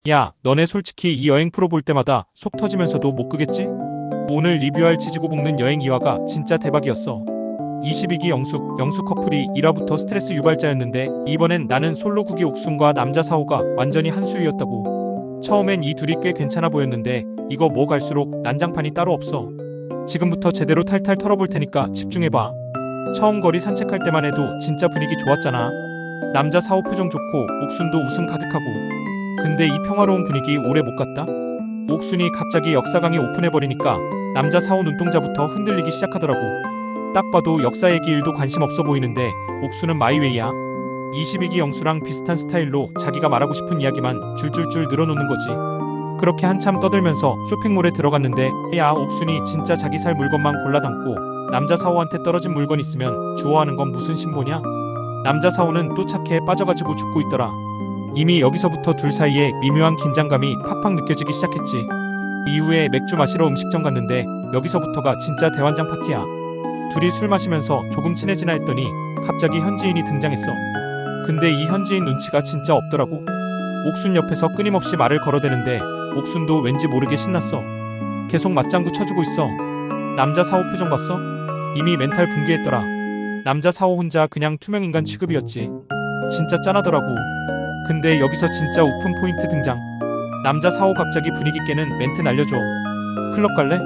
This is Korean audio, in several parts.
야, 너네 솔직히 이 여행 프로 볼 때마다 속 터지면서도 못 끄겠지? 오늘 리뷰할 지지고 볶는 여행 2화가 진짜 대박이었어. 22기 영숙 커플이 1화부터 스트레스 유발자였는데 이번엔 나는 솔로 국기 옥순과 남자 사호가 완전히 한 수위였다고. 처음엔 이 둘이 꽤 괜찮아 보였는데 이거 뭐 갈수록 난장판이 따로 없어. 지금부터 제대로 탈탈 털어볼 테니까 집중해봐. 처음 거리 산책할 때만 해도 진짜 분위기 좋았잖아. 남자 사호 표정 좋고 옥순도 웃음 가득하고. 근데 이 평화로운 분위기 오래 못 갔다? 옥순이 갑자기 역사강에 오픈해버리니까 남자 사호 눈동자부터 흔들리기 시작하더라고. 딱 봐도 역사 얘기 1도 관심 없어 보이는데 옥순은 마이웨이야. 22기 영수랑 비슷한 스타일로 자기가 말하고 싶은 이야기만 줄줄줄 늘어놓는 거지. 그렇게 한참 떠들면서 쇼핑몰에 들어갔는데 야, 옥순이 진짜 자기 살 물건만 골라 담고 남자 사호한테 떨어진 물건 있으면 주워하는 건 무슨 신보냐? 남자 사호는 또 착해 빠져가지고 죽고 있더라. 이미 여기서부터 둘 사이에 미묘한 긴장감이 팍팍 느껴지기 시작했지. 이후에 맥주 마시러 음식점 갔는데 여기서부터가 진짜 대환장 파티야. 둘이 술 마시면서 조금 친해지나 했더니 갑자기 현지인이 등장했어. 근데 이 현지인 눈치가 진짜 없더라고. 옥순 옆에서 끊임없이 말을 걸어대는데 옥순도 왠지 모르게 신났어. 계속 맞장구 쳐주고 있어. 남자 사호 표정 봤어? 이미 멘탈 붕괴했더라. 남자 사호 혼자 그냥 투명인간 취급이었지. 진짜 짠하더라고. 근데 여기서 진짜 오픈 포인트 등장. 남자 사호 갑자기 분위기 깨는 멘트 날려줘. 클럽 갈래?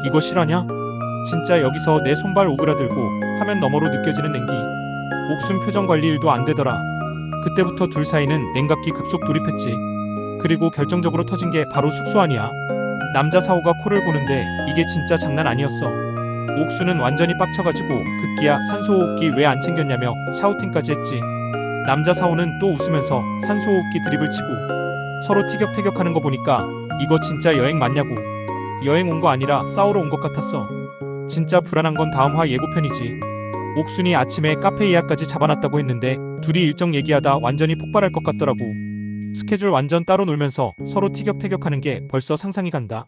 이거 실화냐? 진짜 여기서 내 손발 오그라들고 화면 너머로 느껴지는 냉기. 옥순 표정 관리 1도 안 되더라. 그때부터 둘 사이는 냉각기 급속 돌입했지. 그리고 결정적으로 터진 게 바로 숙소 안이야. 남자 사호가 코를 고는데 이게 진짜 장난 아니었어. 옥순은 완전히 빡쳐가지고 급기야 산소호흡기 왜 안 챙겼냐며 샤우팅까지 했지. 남자 사호는 또 웃으면서 산소호흡기 드립을 치고. 서로 티격태격하는 거 보니까 이거 진짜 여행 맞냐고. 여행 온 거 아니라 싸우러 온 것 같았어. 진짜 불안한 건 다음 화 예고편이지. 옥순이 아침에 카페 예약까지 잡아놨다고 했는데 둘이 일정 얘기하다 완전히 폭발할 것 같더라고. 스케줄 완전 따로 놀면서 서로 티격태격하는 게 벌써 상상이 간다.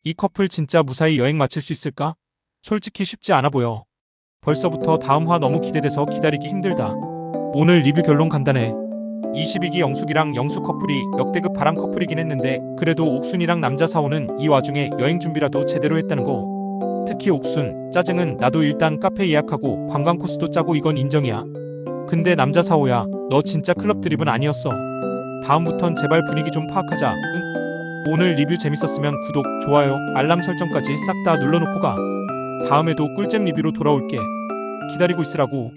이 커플 진짜 무사히 여행 마칠 수 있을까? 솔직히 쉽지 않아 보여. 벌써부터 다음 화 너무 기대돼서 기다리기 힘들다. 오늘 리뷰 결론 간단해. 22기 영숙이랑 영수 커플이 역대급 바람 커플이긴 했는데 그래도 옥순이랑 남자 사호는 이 와중에 여행 준비라도 제대로 했다는 거. 특히 옥순, 짜증은 나도 일단 카페 예약하고 관광 코스도 짜고 이건 인정이야. 근데 남자 사호야, 너 진짜 클럽 드립은 아니었어. 다음부턴 제발 분위기 좀 파악하자, 응? 오늘 리뷰 재밌었으면 구독, 좋아요, 알람 설정까지 싹 다 눌러놓고 가. 다음에도 꿀잼 리뷰로 돌아올게. 기다리고 있으라고.